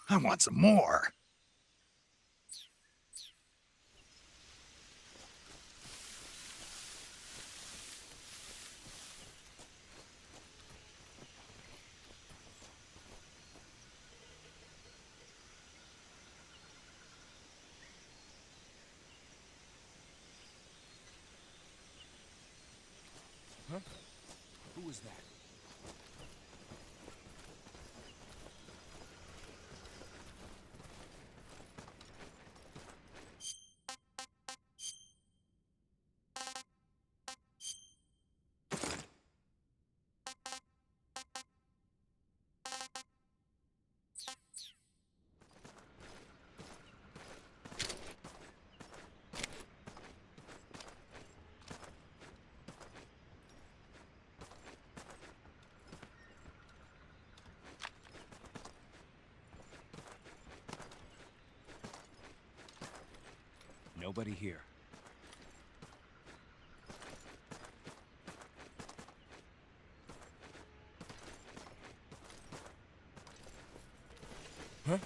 I want some more. Huh? Who was that? Nobody here. Huh?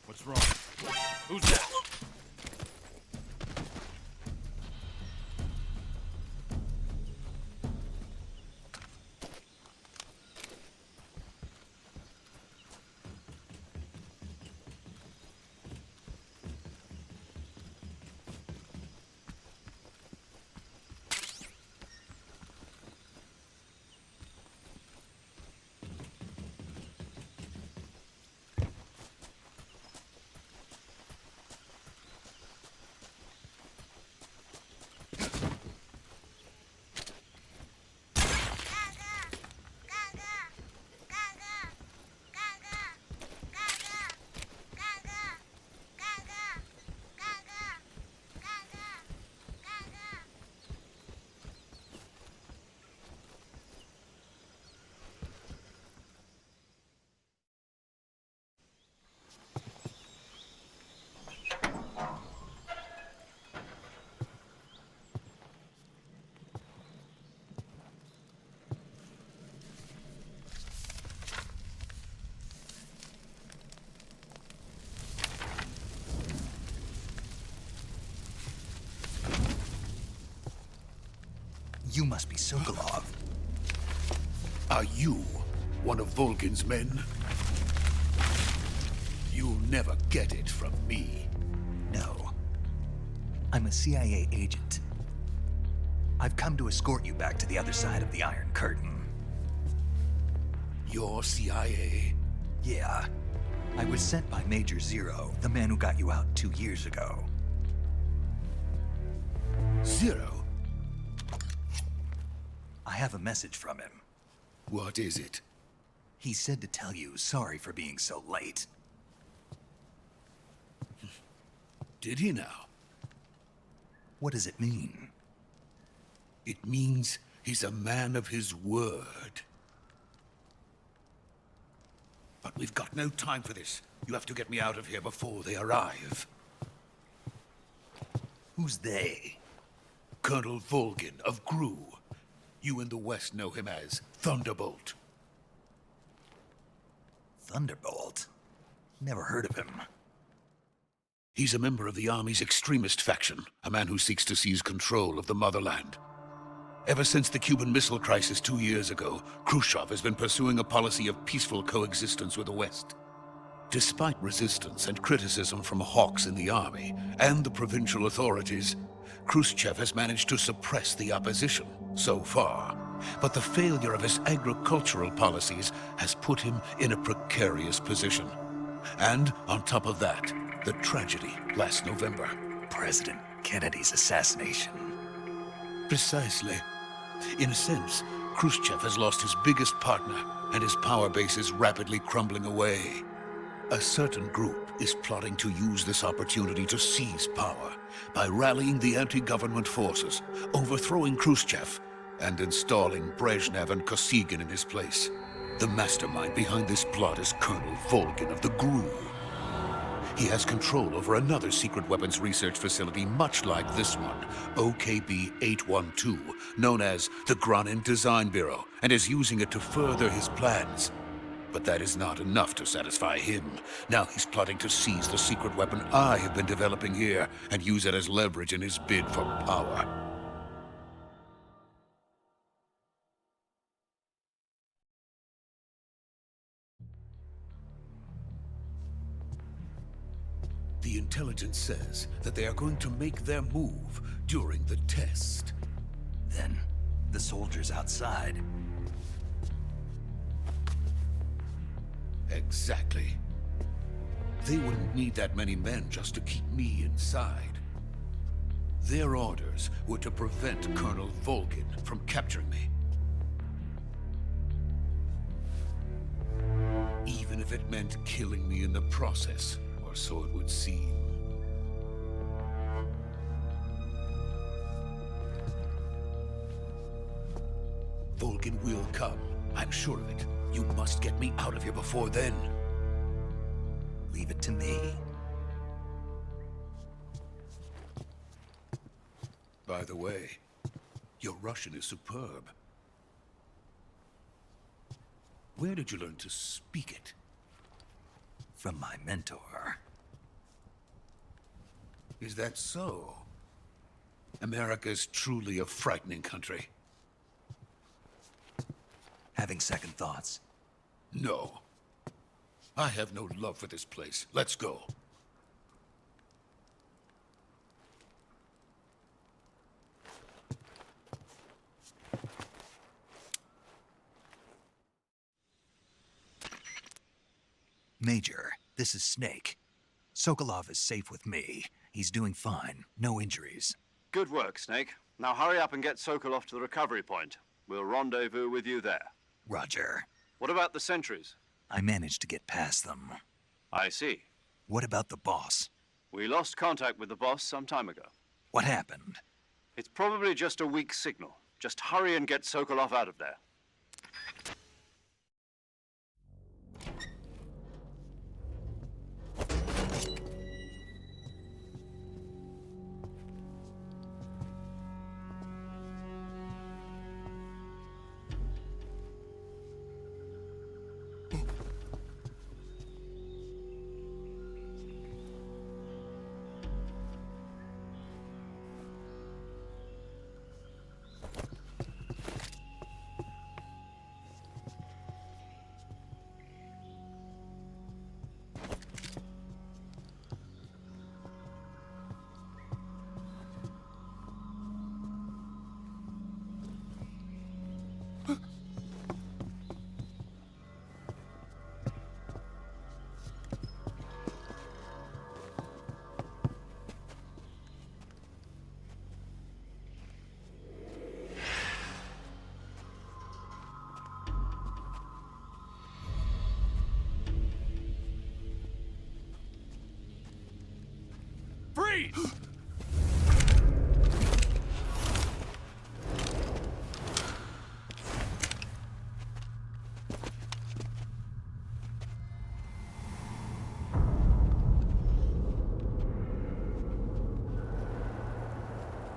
What's wrong? Who's that? You must be Sokolov. Are you one of Volgin's men? You'll never get it from me. No. I'm a CIA agent. I've come to escort you back to the other side of the Iron Curtain. You're CIA? Yeah. I was sent by Major Zero, the man who got you out 2 years ago. Zero? I have a message from him. What is it? He said to tell you sorry for being so late. Did he now? What does it mean? It means he's a man of his word. But we've got no time for this. You have to get me out of here before they arrive. Who's they? Colonel Volgin of Gru. You in the West know him as Thunderbolt. Thunderbolt? Never heard of him. He's a member of the Army's extremist faction, a man who seeks to seize control of the motherland. Ever since the Cuban Missile Crisis 2 years ago, Khrushchev has been pursuing a policy of peaceful coexistence with the West. Despite resistance and criticism from hawks in the army and the provincial authorities, Khrushchev has managed to suppress the opposition, so far. But the failure of his agricultural policies has put him in a precarious position. And on top of that, the tragedy last November. President Kennedy's assassination. Precisely. In a sense, Khrushchev has lost his biggest partner, and his power base is rapidly crumbling away. A certain group is plotting to use this opportunity to seize power by rallying the anti-government forces, overthrowing Khrushchev, and installing Brezhnev and Kosygin in his place. The mastermind behind this plot is Colonel Volgin of the GRU. He has control over another secret weapons research facility much like this one, OKB-812, known as the Granin Design Bureau, and is using it to further his plans. But that is not enough to satisfy him. Now he's plotting to seize the secret weapon I have been developing here and use it as leverage in his bid for power. The intelligence says that they are going to make their move during the test. Then, the soldiers outside. Exactly. They wouldn't need that many men just to keep me inside. Their orders were to prevent Colonel Volgin from capturing me. Even if it meant killing me in the process, or so it would seem. Volgin will come. I'm sure of it. You must get me out of here before then. Leave it to me. By the way, your Russian is superb. Where did you learn to speak it? From my mentor. Is that so? America is truly a frightening country. Having second thoughts. No. I have no love for this place. Let's go. Major, this is Snake. Sokolov is safe with me. He's doing fine. No injuries. Good work, Snake. Now hurry up and get Sokolov to the recovery point. We'll rendezvous with you there. Roger. What about the sentries? I managed to get past them. I see. What about the boss? We lost contact with the boss some time ago. What happened? It's probably just a weak signal. Just hurry and get Sokolov out of there. Freeze!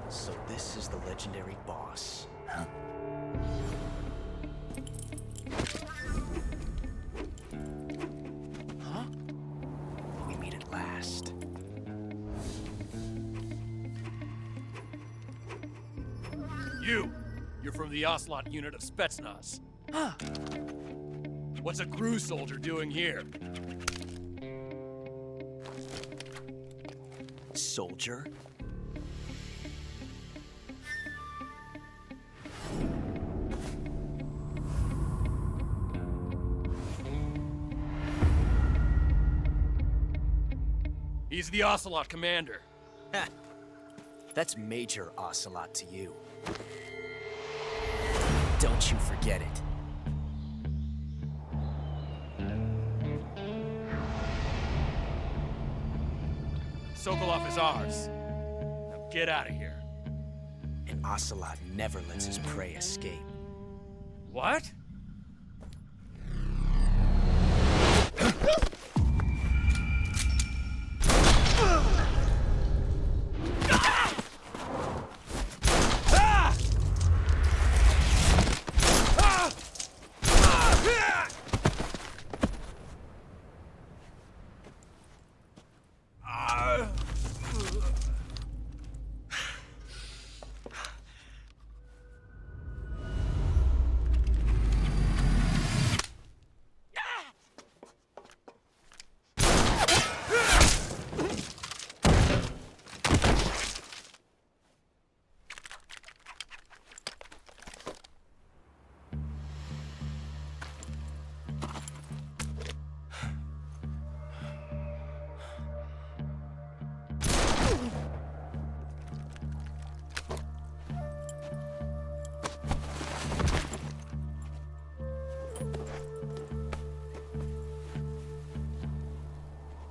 So this is the legendary boss. Huh? Huh? We meet at last. You're from the Ocelot unit of Spetsnaz. Huh? What's a GRU soldier doing here? Soldier? He's the Ocelot commander. Ha! That's Major Ocelot to you. Don't you forget it. Sokolov is ours. Now get out of here. And Ocelot never lets his prey escape. What?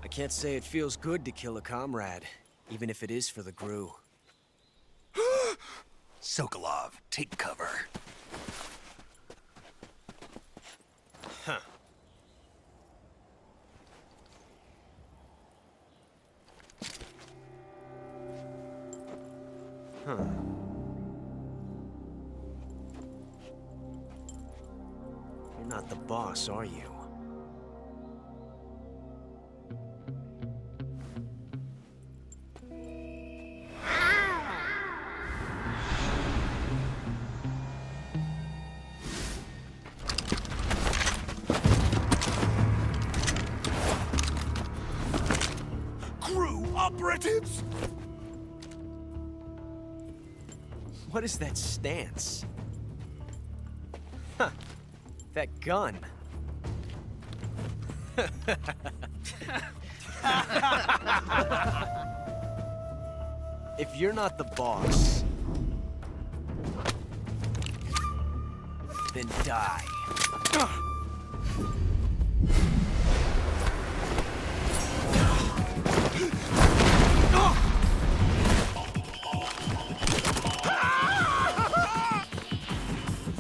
I can't say it feels good to kill a comrade, even if it is for the Gru. Sokolov, take cover. Huh. Huh. You're not the boss, are you? Operatives! What is that stance? Huh. That gun. If you're not the boss, then die.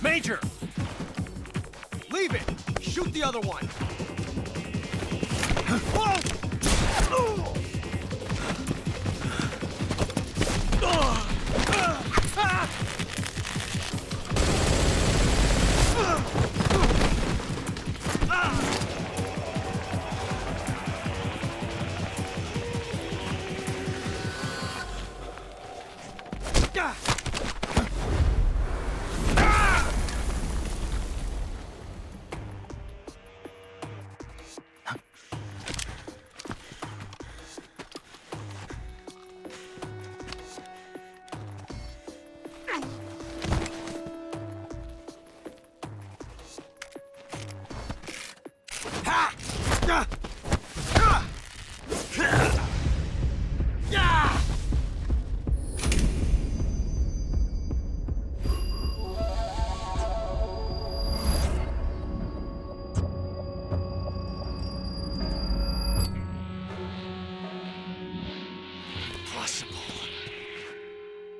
Major! Leave it! Shoot the other one!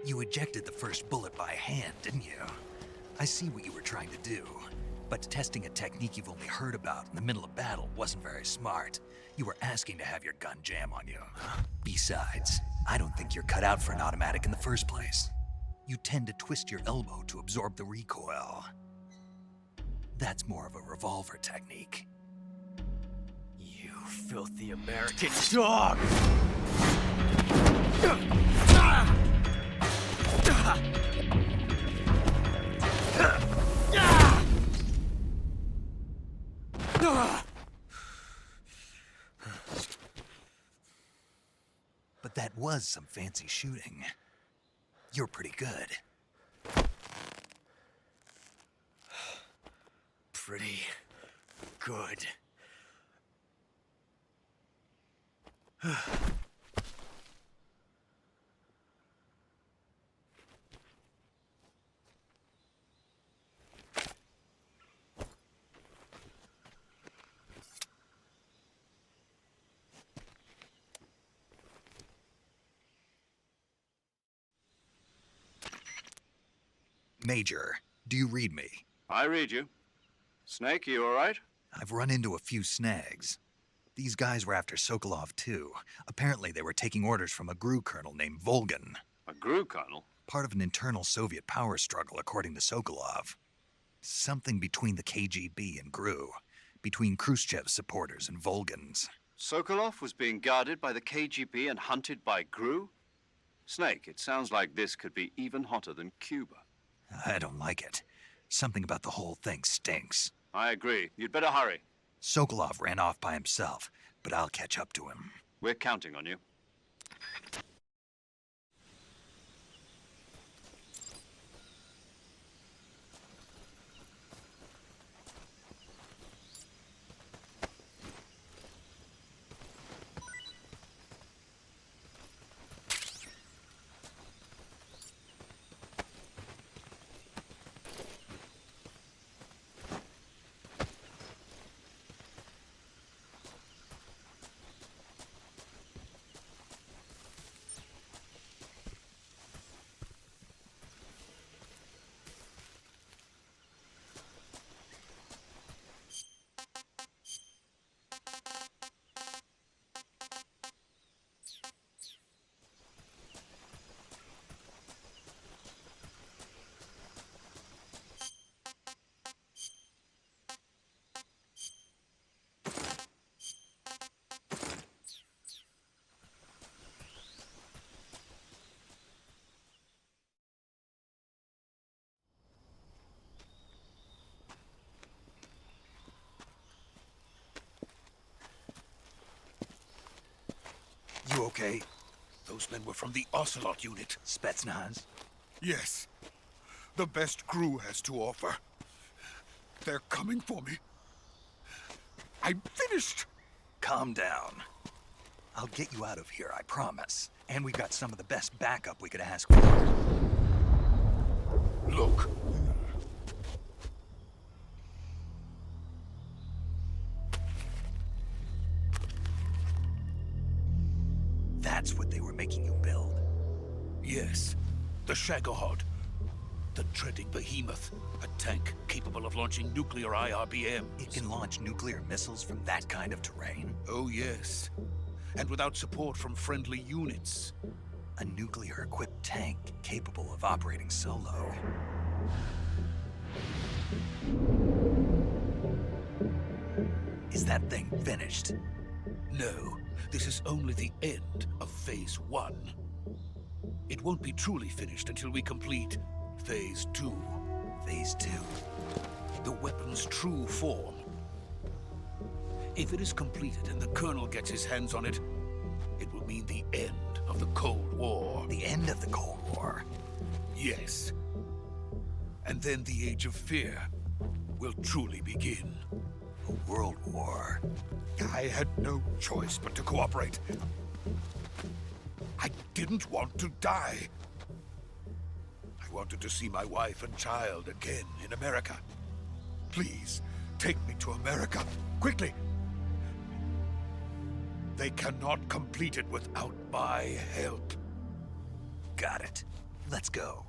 You ejected the first bullet by hand, didn't you? I see what you were trying to do. But testing a technique you've only heard about in the middle of battle wasn't very smart. You were asking to have your gun jam on you. Besides, I don't think you're cut out for an automatic in the first place. You tend to twist your elbow to absorb the recoil. That's more of a revolver technique. You filthy American dog! But that was some fancy shooting. You're pretty good. Pretty good. Major, do you read me? I read you. Snake, you all right? I've run into a few snags. These guys were after Sokolov too. Apparently they were taking orders from a GRU colonel named Volgan. A GRU colonel? Part of an internal Soviet power struggle, according to Sokolov. Something between the KGB and GRU. Between Khrushchev's supporters and Volgan's. Sokolov was being guarded by the KGB and hunted by GRU? Snake, it sounds like this could be even hotter than Cuba. I don't like it. Something about the whole thing stinks. I agree. You'd better hurry. Sokolov ran off by himself, but I'll catch up to him. We're counting on you. You okay? Those men were from the Ocelot unit. Spetsnaz? Yes. The best GRU has to offer. They're coming for me. I'm finished. Calm down. I'll get you out of here, I promise. And we've got some of the best backup we could ask for. Look. That's what they were making you build. Yes. The Shagohod. The treading behemoth. A tank capable of launching nuclear IRBMs. It can launch nuclear missiles from that kind of terrain? Oh, yes. And without support from friendly units. A nuclear-equipped tank capable of operating solo. Is that thing finished? No, this is only the end of Phase 1. It won't be truly finished until we complete Phase 2. Phase 2? The weapon's true form. If it is completed and the Colonel gets his hands on it, it will mean the end of the Cold War. The end of the Cold War? Yes. And then the Age of Fear will truly begin. A world war. I had no choice but to cooperate. I didn't want to die. I wanted to see my wife and child again in America. Please, take me to America, quickly. They cannot complete it without my help. Got it. Let's go.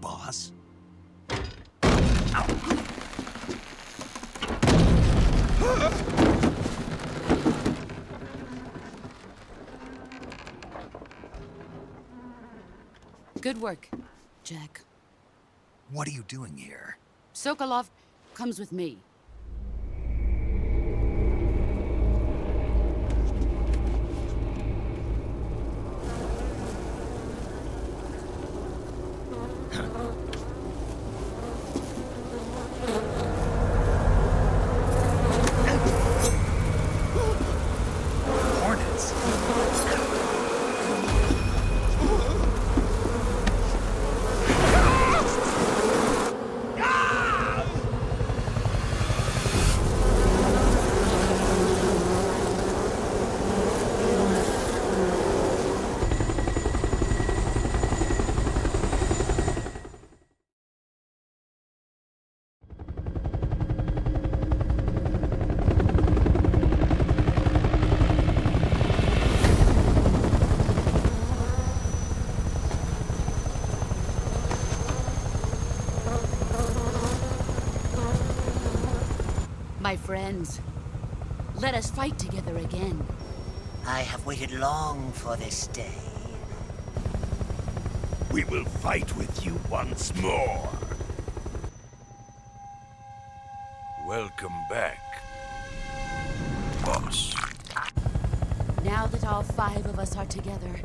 Boss? Good work, Jack. What are you doing here? Sokolov comes with me. Hornets. My friends, let us fight together again. I have waited long for this day. We will fight with you once more. Welcome back, boss. Now that all 5 of us are together,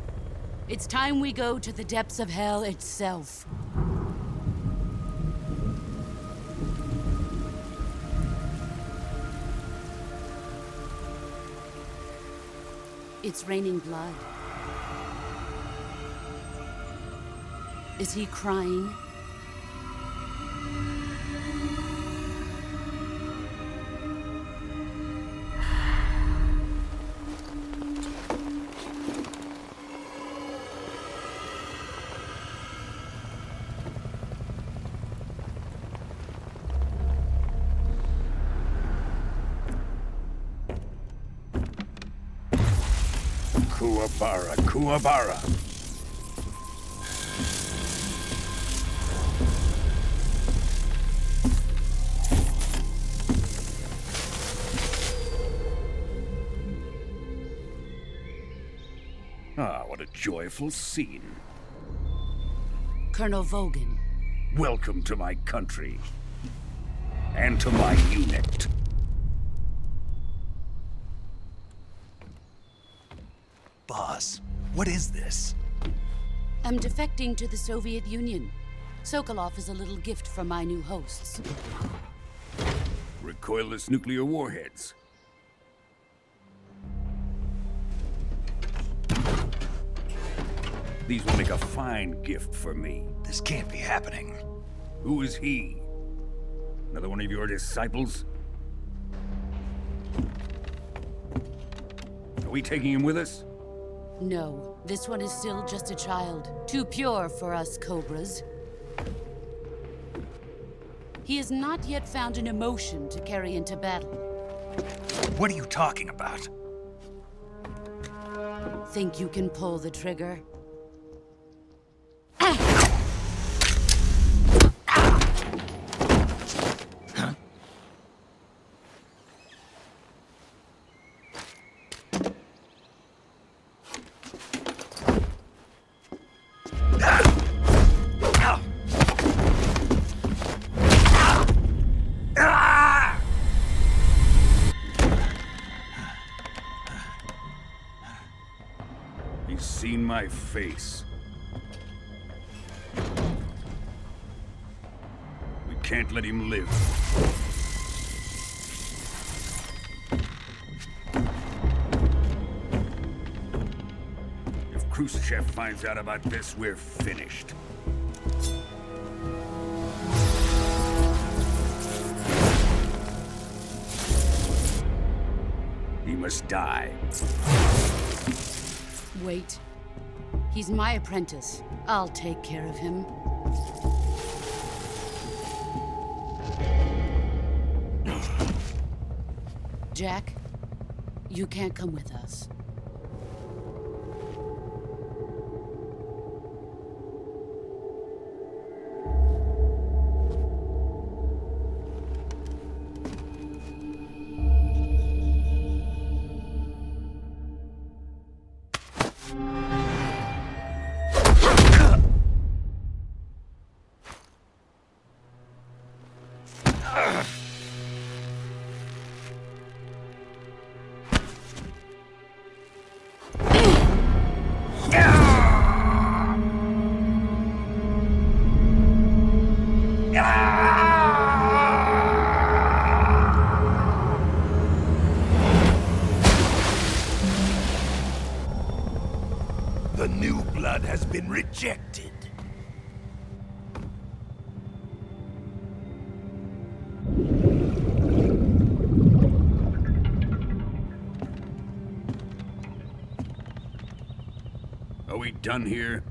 it's time we go to the depths of hell itself. It's raining blood. Is he crying? Kuwabara, Kuwabara. Ah, what a joyful scene. Colonel Vogan. Welcome to my country. And to my unit. Boss, what is this? I'm defecting to the Soviet Union. Sokolov is a little gift from my new hosts. Recoilless nuclear warheads. These will make a fine gift for me. This can't be happening. Who is he? Another one of your disciples? Are we taking him with us? No, this one is still just a child. Too pure for us Cobras. He has not yet found an emotion to carry into battle. What are you talking about? Think you can pull the trigger? He's seen my face. We can't let him live. If Khrushchev finds out about this, we're finished. He must die. Wait. He's my apprentice. I'll take care of him. Jack, you can't come with us. ejected. Are we done here?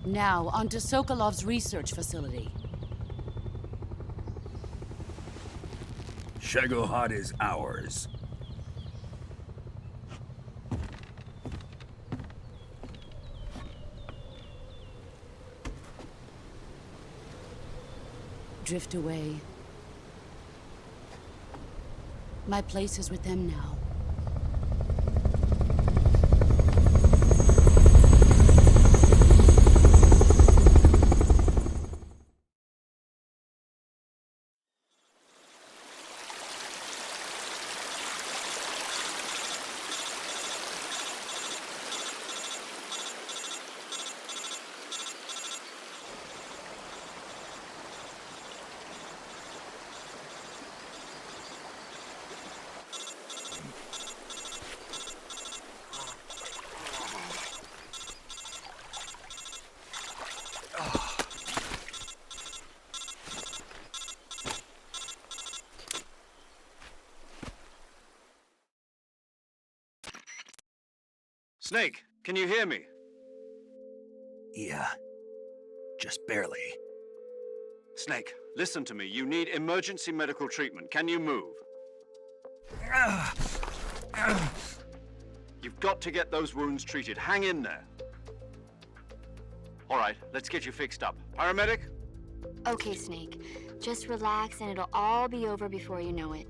Now, onto Sokolov's research facility. Shagohod is ours. Drift away. My place is with them now. Snake, can you hear me? Yeah. Just barely. Snake, listen to me. You need emergency medical treatment. Can you move? You've got to get those wounds treated. Hang in there. All right, let's get you fixed up. Paramedic? Okay, Snake. Just relax and it'll all be over before you know it.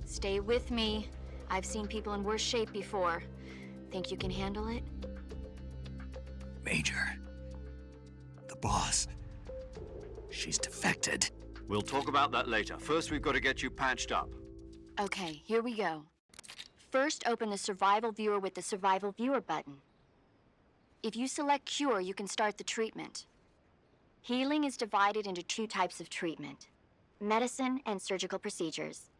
Stay with me. I've seen people in worse shape before. Think you can handle it? Major. The boss. She's defected. We'll talk about that later. First, we've got to get you patched up. Okay, here we go. First, open the Survival Viewer with the Survival Viewer button. If you select Cure, you can start the treatment. Healing is divided into two types of treatment: medicine and surgical procedures.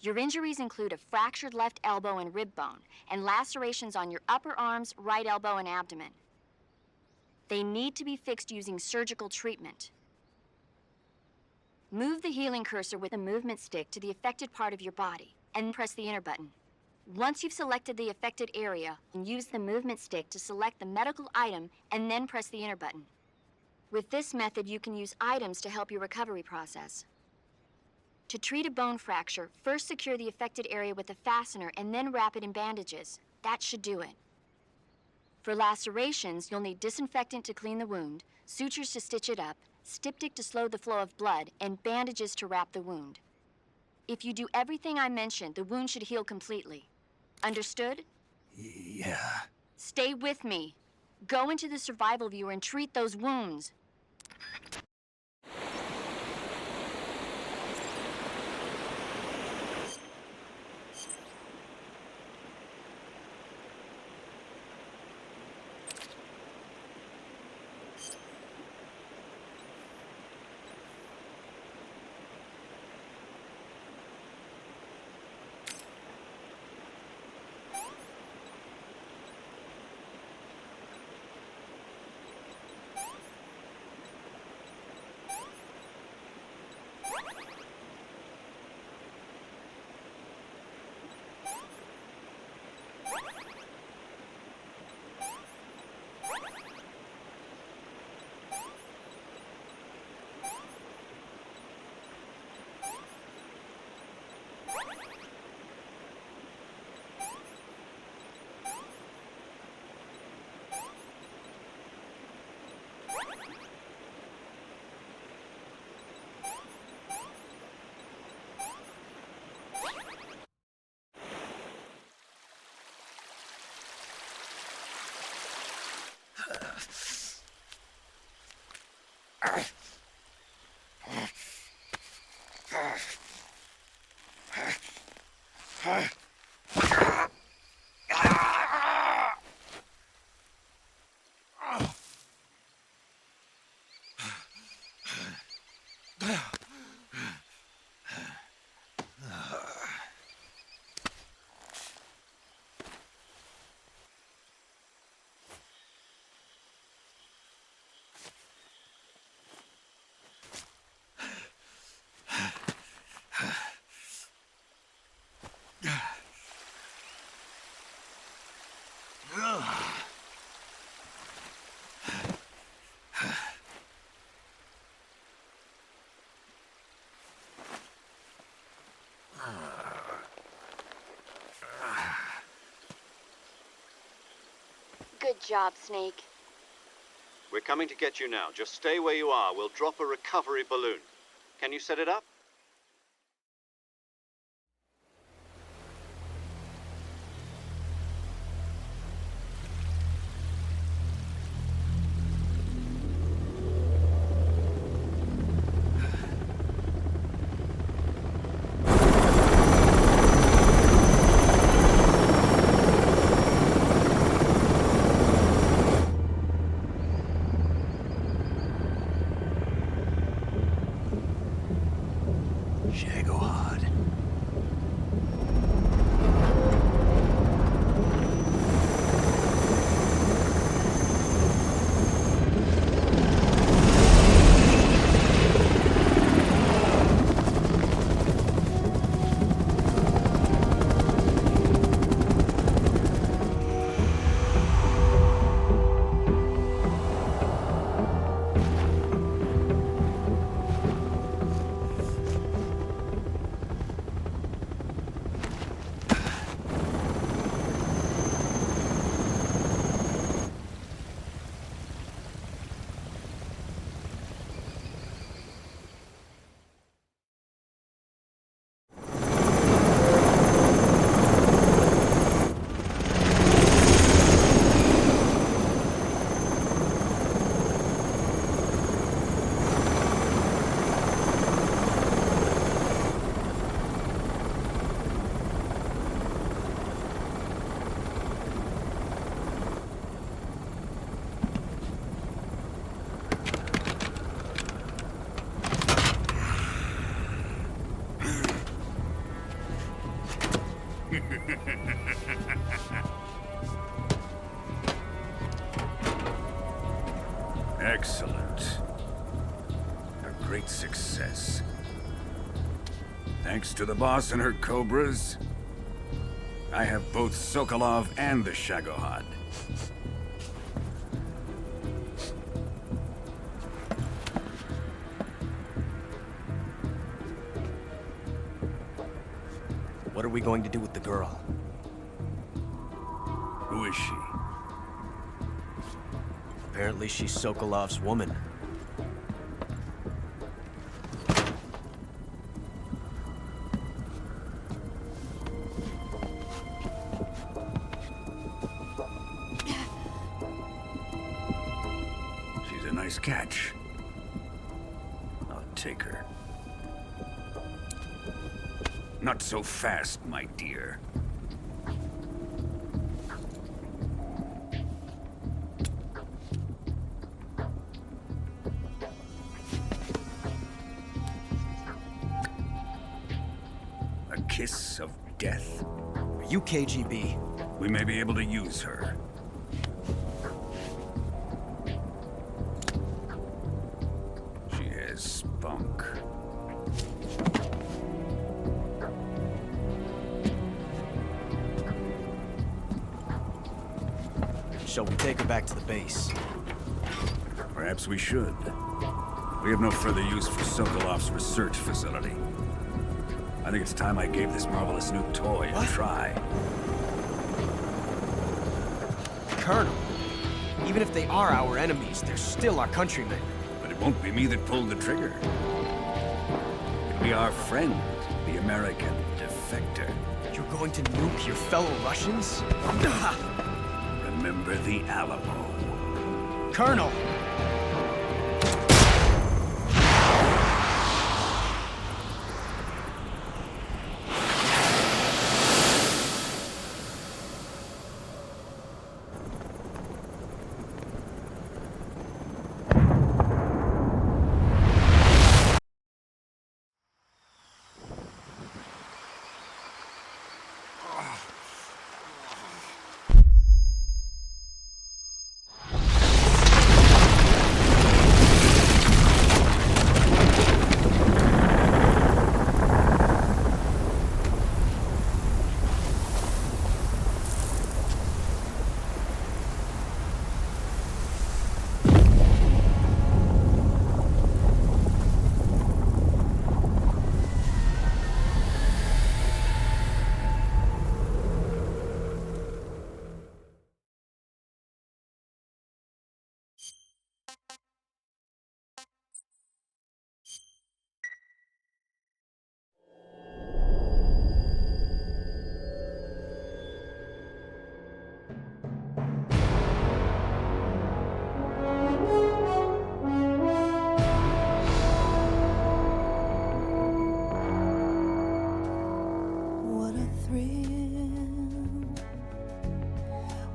Your injuries include a fractured left elbow and rib bone, and lacerations on your upper arms, right elbow, and abdomen. They need to be fixed using surgical treatment. Move the healing cursor with the movement stick to the affected part of your body, and press the enter button. Once you've selected the affected area, use the movement stick to select the medical item, and then press the enter button. With this method, you can use items to help your recovery process. To treat a bone fracture, first secure the affected area with a fastener and then wrap it in bandages. That should do it. For lacerations, you'll need disinfectant to clean the wound, sutures to stitch it up, styptic to slow the flow of blood, and bandages to wrap the wound. If you do everything I mentioned, the wound should heal completely. Understood? Yeah. Stay with me. Go into the Survival Viewer and treat those wounds. Good job, Snake. We're coming to get you now. Just stay where you are. We'll drop a recovery balloon. Can you set it up? Shagohod. Excellent. A great success. Thanks to the boss and her cobras, I have both Sokolov and the Shagohod. What are we going to do with the girl? Who is she? Apparently she's Sokolov's woman. She's a nice catch. I'll take her. Not so fast, my dear. A kiss of death? Are you KGB? We may be able to use her. She has spunk. Shall we take her back to the base? Perhaps we should. We have no further use for Sokolov's research facility. I think it's time I gave this marvelous new toy a try. Colonel, even if they are our enemies, they're still our countrymen. But it won't be me that pulled the trigger. It'll be our friend, the American defector. You're going to nuke your fellow Russians? Remember the Alamo. Colonel!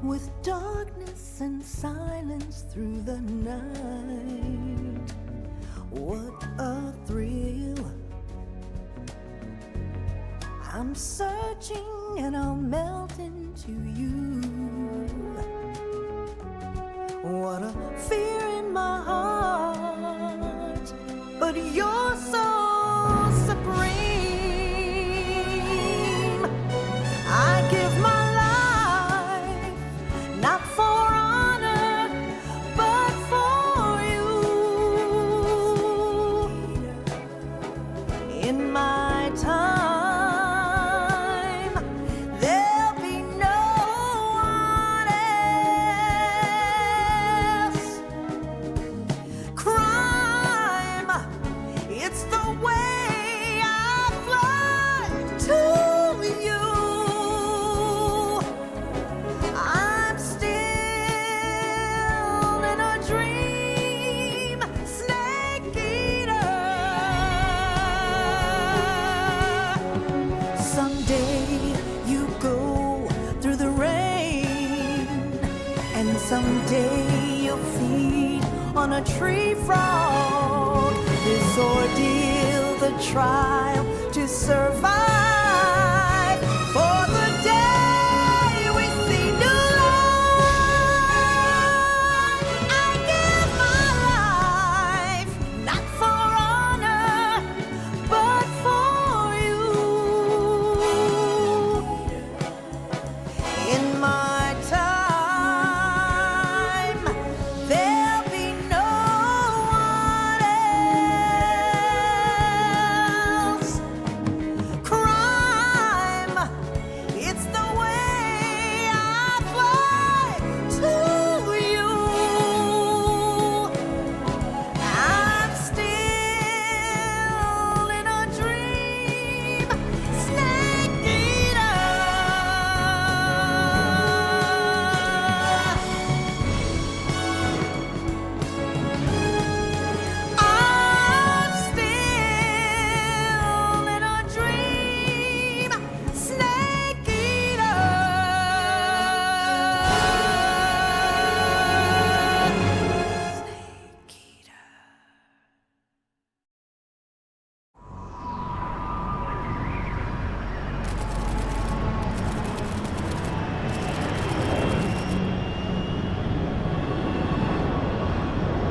with darkness and silence through the night. What a thrill. I'm searching and I'll melt into you. What a fear in my heart, but you're so supreme. I give my life, not for honor, but for you. In my time, there'll be no one else. Crime, it's the way I fly to you. I'm still in a dream, snake eater. Someday you go through the rain, and someday you'll feed on a tree frog. This ordeal, the trial to survive, for the day we see new light. I give my life, not for honor, but for you. In my time, there'll be no one else. Crime, it's the way I fly to you. I'm still in a dream, snake eater. I'm still in a dream, snake eater. Snake eater.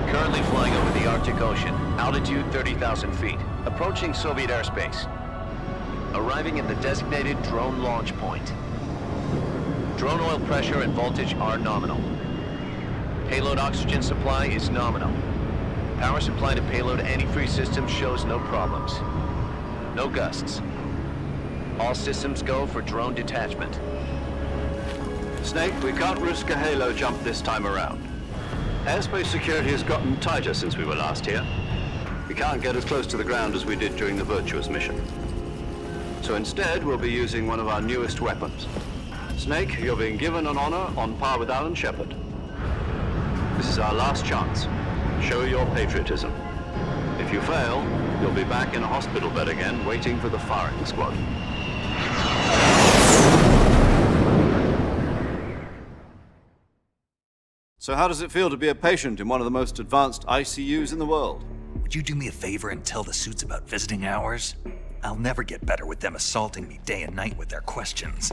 Currently flying over the Arctic Ocean, altitude 30,000 feet, approaching Soviet airspace. Arriving at the designated drone launch point. Drone oil pressure and voltage are nominal. Payload oxygen supply is nominal. Power supply to payload antifreeze system shows no problems. No gusts. All systems go for drone detachment. Snake, we can't risk a halo jump this time around. Airspace security has gotten tighter since we were last here. We can't get as close to the ground as we did during the Virtuous mission. So instead, we'll be using one of our newest weapons. Snake, you're being given an honor on par with Alan Shepard. This is our last chance. Show your patriotism. If you fail, you'll be back in a hospital bed again, waiting for the firing squad. So how does it feel to be a patient in one of the most advanced ICUs in the world? Would you do me a favor and tell the suits about visiting hours? I'll never get better with them assaulting me day and night with their questions.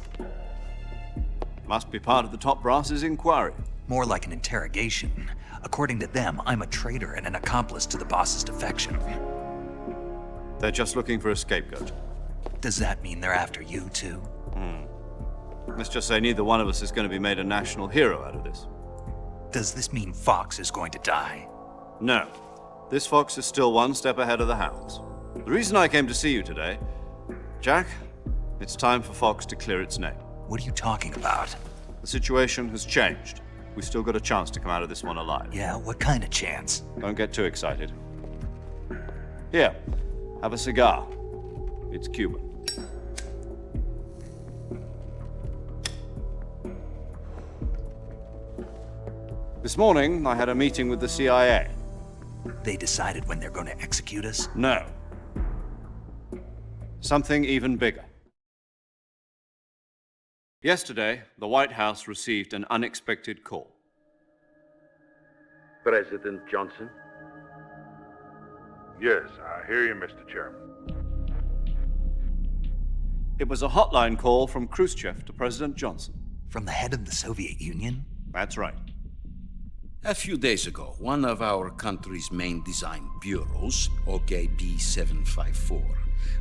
Must be part of the top brass's inquiry. More like an interrogation. According to them, I'm a traitor and an accomplice to the boss's defection. They're just looking for a scapegoat. Does that mean they're after you, too? Let's just say neither one of us is going to be made a national hero out of this. Does this mean Fox is going to die? No. This fox is still one step ahead of the hounds. The reason I came to see you today, Jack, it's time for Fox to clear its name. What are you talking about? The situation has changed. We've still got a chance to come out of this one alive. Yeah, what kind of chance? Don't get too excited. Here, have a cigar. It's Cuban. This morning, I had a meeting with the CIA. They decided when they're going to execute us? No. Something even bigger. Yesterday, the White House received an unexpected call. President Johnson? Yes, I hear you, Mr. Chairman. It was a hotline call from Khrushchev to President Johnson. From the head of the Soviet Union? That's right. A few days ago, one of our country's main design bureaus, OKB 754,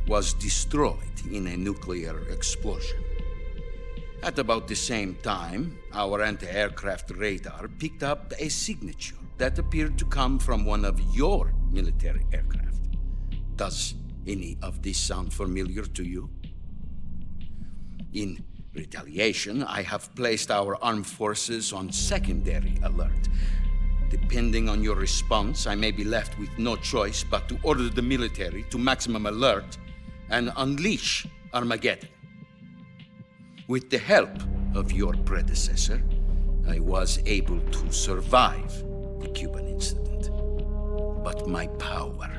was destroyed in a nuclear explosion. At about the same time, our anti-aircraft radar picked up a signature that appeared to come from one of your military aircraft. Does any of this sound familiar to you? In retaliation, I have placed our armed forces on secondary alert. Depending on your response, I may be left with no choice but to order the military to maximum alert and unleash Armageddon. With the help of your predecessor, I was able to survive the Cuban incident. But my power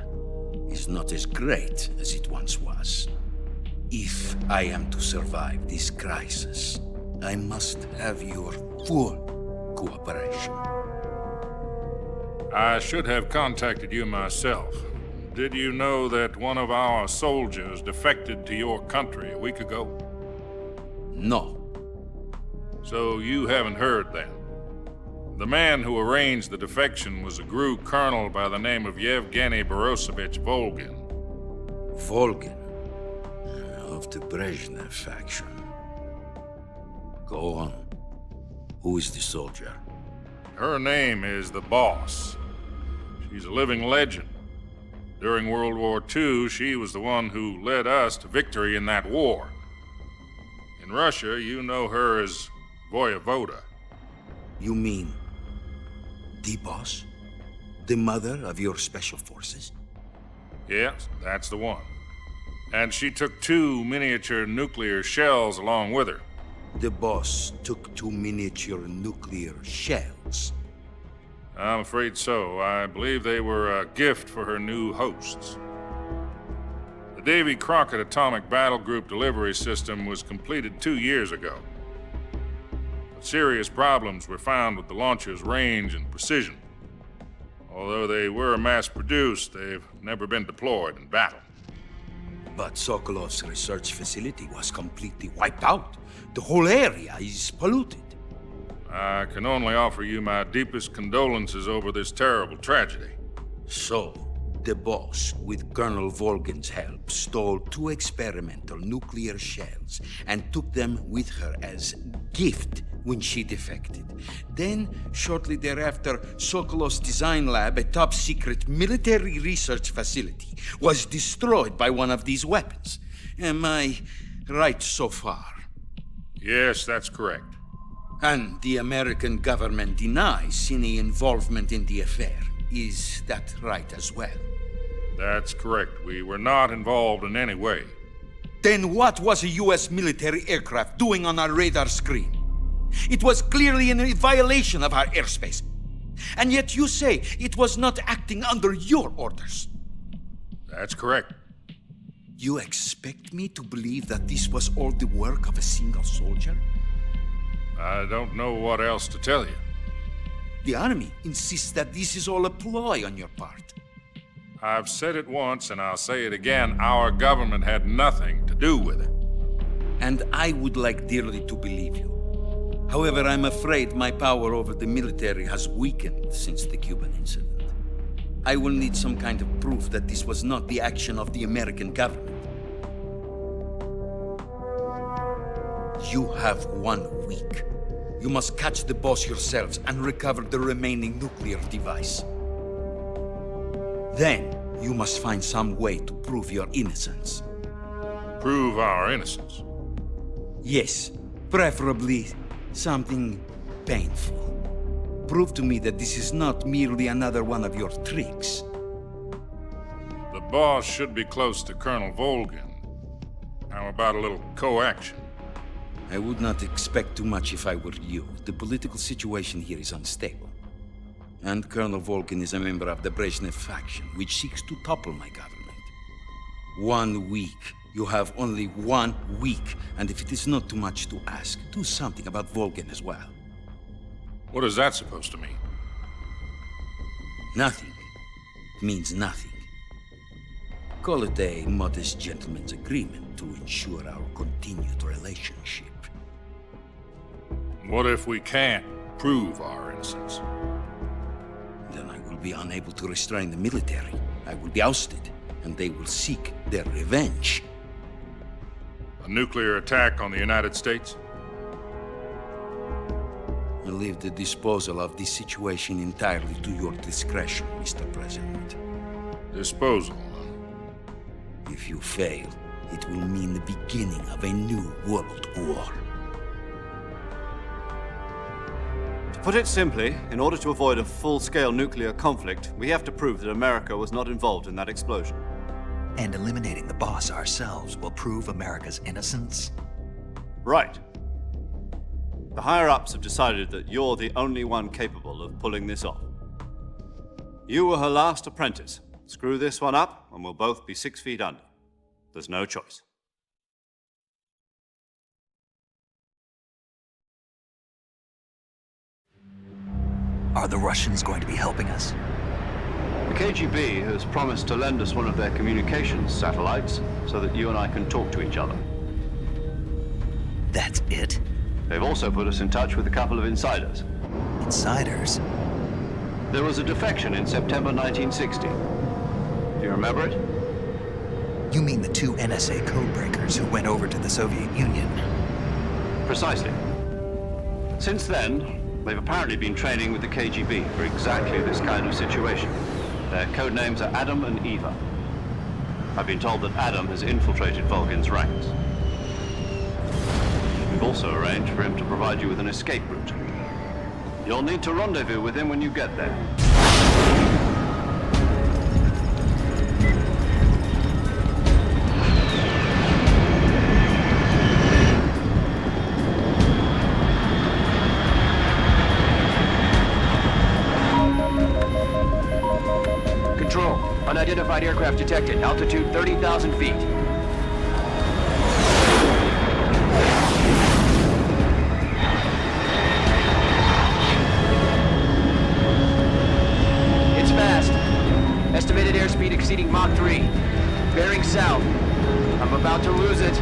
is not as great as it once was. If I am to survive this crisis, I must have your full cooperation. I should have contacted you myself. Did you know that one of our soldiers defected to your country a week ago? No. So you haven't heard then? The man who arranged the defection was a GRU colonel by the name of Yevgeny Borisovich Volgin. Volgin? Of the Brezhnev faction. Go on. Who is the soldier? Her name is the Boss. She's a living legend. During World War II, she was the one who led us to victory in that war. In Russia, you know her as Voyevoda. You mean the Boss? The mother of your special forces? Yes, that's the one. And she took 2 miniature nuclear shells along with her. The Boss took 2 miniature nuclear shells? I'm afraid so. I believe they were a gift for her new hosts. The Davy Crockett Atomic Battle Group delivery system was completed 2 years ago. But serious problems were found with the launcher's range and precision. Although they were mass-produced, they've never been deployed in battle. But Sokolov's research facility was completely wiped out. The whole area is polluted. I can only offer you my deepest condolences over this terrible tragedy. So, the Boss, with Colonel Volgin's help, stole 2 experimental nuclear shells and took them with her as gift when she defected. Then, shortly thereafter, Sokolov's design lab, a top-secret military research facility, was destroyed by one of these weapons. Am I right so far? Yes, that's correct. And the American government denies any involvement in the affair. Is that right as well? That's correct. We were not involved in any way. Then what was a U.S. military aircraft doing on our radar screen? It was clearly in violation of our airspace. And yet you say it was not acting under your orders. That's correct. You expect me to believe that this was all the work of a single soldier? I don't know what else to tell you. The Army insists that this is all a ploy on your part. I've said it once and I'll say it again. Our government had nothing to do with it. And I would like dearly to believe you. However, I'm afraid my power over the military has weakened since the Cuban incident. I will need some kind of proof that this was not the action of the American government. You have 1 week. You must catch the Boss yourselves and recover the remaining nuclear device. Then, you must find some way to prove your innocence. Prove our innocence? Yes, preferably something painful. Prove to me that this is not merely another one of your tricks. The Boss should be close to Colonel Volgin. How about a little co-action? I would not expect too much if I were you. The political situation here is unstable. And Colonel Volgin is a member of the Brezhnev faction, which seeks to topple my government. 1 week You have only 1 week, and if it is not too much to ask, do something about Volgin as well. What is that supposed to mean? Nothing means nothing. Call it a modest gentleman's agreement to ensure our continued relationship. What if we can't prove our innocence? Then I will be unable to restrain the military. I will be ousted, and they will seek their revenge. A nuclear attack on the United States? I leave the disposal of this situation entirely to your discretion, Mr. President. Disposal, huh? If you fail, it will mean the beginning of a new world war. To put it simply, in order to avoid a full-scale nuclear conflict, we have to prove that America was not involved in that explosion. And eliminating the boss ourselves will prove America's innocence? Right. The higher-ups have decided that you're the only one capable of pulling this off. You were her last apprentice. Screw this one up, and we'll both be 6 feet under. There's no choice. Are the Russians going to be helping us? The KGB has promised to lend us one of their communications satellites so that you and I can talk to each other. That's it? They've also put us in touch with a couple of insiders. Insiders? There was a defection in September 1960. Do you remember it? You mean the 2 NSA codebreakers who went over to the Soviet Union? Precisely. Since then, they've apparently been training with the KGB for exactly this kind of situation. Their code names are Adam and Eva. I've been told that Adam has infiltrated Volgin's ranks. We've also arranged for him to provide you with an escape route. You'll need to rendezvous with him when you get there. Control. Unidentified aircraft detected. Altitude 30,000 feet. It's fast. Estimated airspeed exceeding Mach 3. Bearing south. I'm about to lose it.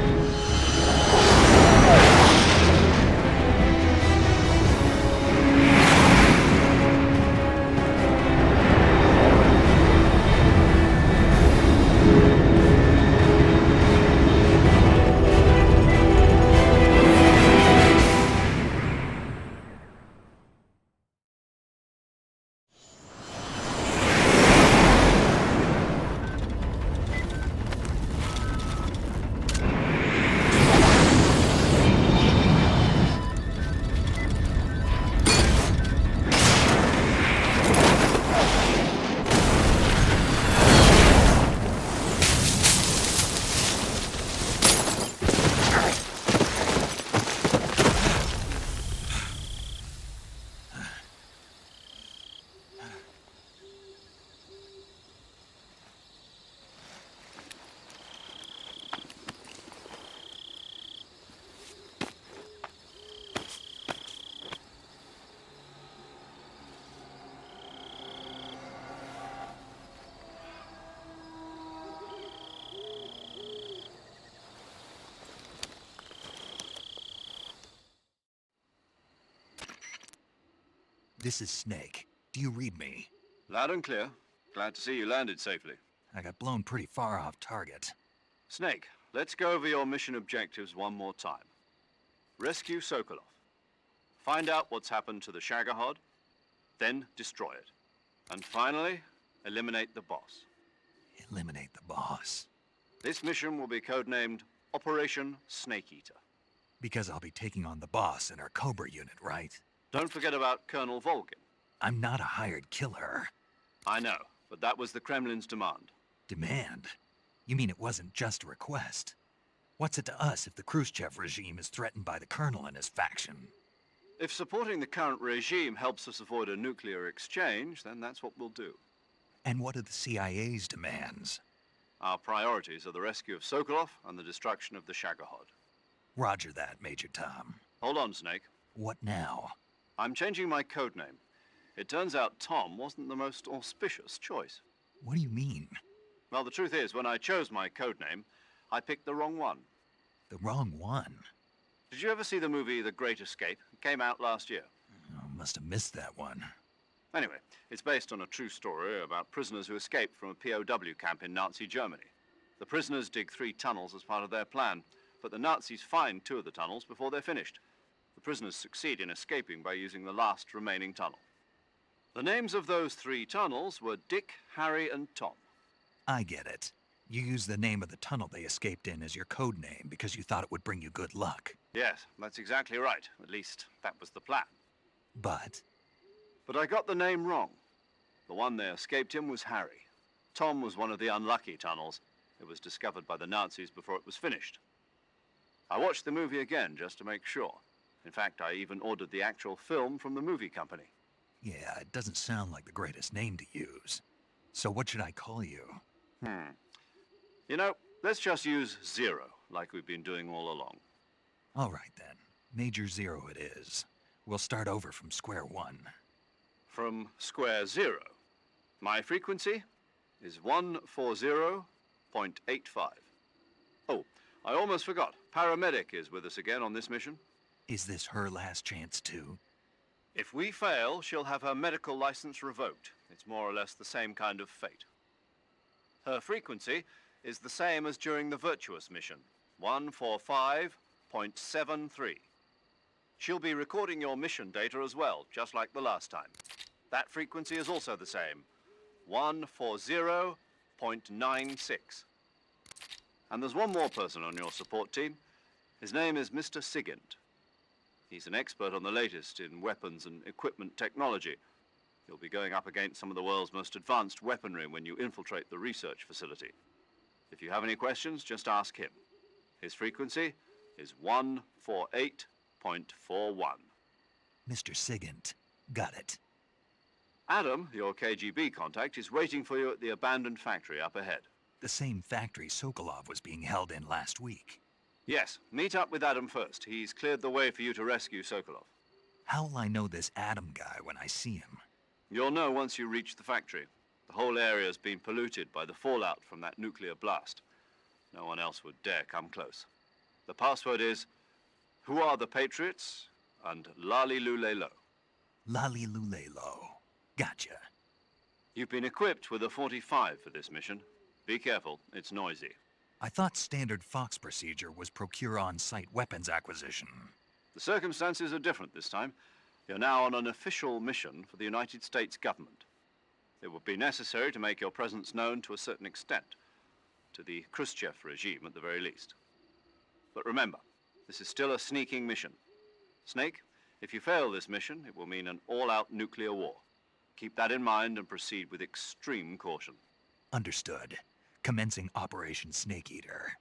This is Snake. Do you read me? Loud and clear. Glad to see you landed safely. I got blown pretty far off target. Snake, let's go over your mission objectives one more time. Rescue Sokolov. Find out what's happened to the Shagohod, then destroy it. And finally, eliminate the boss. Eliminate the boss. This mission will be codenamed Operation Snake Eater. Because I'll be taking on the boss in our Cobra unit, right? Don't forget about Colonel Volgin. I'm not a hired killer. I know, but that was the Kremlin's demand. Demand? You mean it wasn't just a request? What's it to us if the Khrushchev regime is threatened by the Colonel and his faction? If supporting the current regime helps us avoid a nuclear exchange, then that's what we'll do. And what are the CIA's demands? Our priorities are the rescue of Sokolov and the destruction of the Shagohod. Roger that, Major Tom. Hold on, Snake. What now? I'm changing my code name. It turns out Tom wasn't the most auspicious choice. What do you mean? Well, the truth is, when I chose my code name, I picked the wrong one. The wrong one? Did you ever see the movie The Great Escape? It came out last year. Oh, must have missed that one. Anyway, it's based on a true story about prisoners who escaped from a POW camp in Nazi Germany. The prisoners dig 3 tunnels as part of their plan, but the Nazis find 2 of the tunnels before they're finished. The prisoners succeed in escaping by using the last remaining tunnel. The names of those 3 tunnels were Dick, Harry, and Tom. I get it. You used the name of the tunnel they escaped in as your code name because you thought it would bring you good luck. Yes, that's exactly right. At least, that was the plan. But I got the name wrong. The one they escaped in was Harry. Tom was one of the unlucky tunnels. It was discovered by the Nazis before it was finished. I watched the movie again just to make sure. In fact, I even ordered the actual film from the movie company. yeah, it doesn't sound like the greatest name to use. So what should I call you? You know, let's just use Zero, like we've been doing all along. All right then. Major Zero it is. We'll start over from square one. From square 0. My frequency is 140.85. Oh, I almost forgot. Paramedic is with us again on this mission. Is this her last chance too? If we fail, she'll have her medical license revoked. It's more or less the same kind of fate. Her frequency is the same as during the Virtuous mission, 145.73. She'll be recording your mission data as well, just like the last time. That frequency is also the same, 140.96. And there's one more person on your support team. His name is Mr. Sigint. He's an expert on the latest in weapons and equipment technology. You'll be going up against some of the world's most advanced weaponry when you infiltrate the research facility. If you have any questions, just ask him. His frequency is 148.41. Mr. Sigint. Got it. Adam, your KGB contact, is waiting for you at the abandoned factory up ahead. The same factory Sokolov was being held in last week. Yes, meet up with Adam first. He's cleared the way for you to rescue Sokolov. How'll I know this Adam guy when I see him? You'll know once you reach the factory. The whole area's been polluted by the fallout from that nuclear blast. No one else would dare come close. The password is, "Who are the Patriots?" and Lali Lulelo. Lali Lulelo. Gotcha. You've been equipped with a 45 for this mission. Be careful, it's noisy. I thought standard Fox procedure was procure on-site weapons acquisition. The circumstances are different this time. You're now on an official mission for the United States government. It would be necessary to make your presence known to a certain extent, to the Khrushchev regime at the very least. But remember, this is still a sneaking mission. Snake, if you fail this mission, it will mean an all-out nuclear war. Keep that in mind and proceed with extreme caution. Understood. Commencing Operation Snake Eater.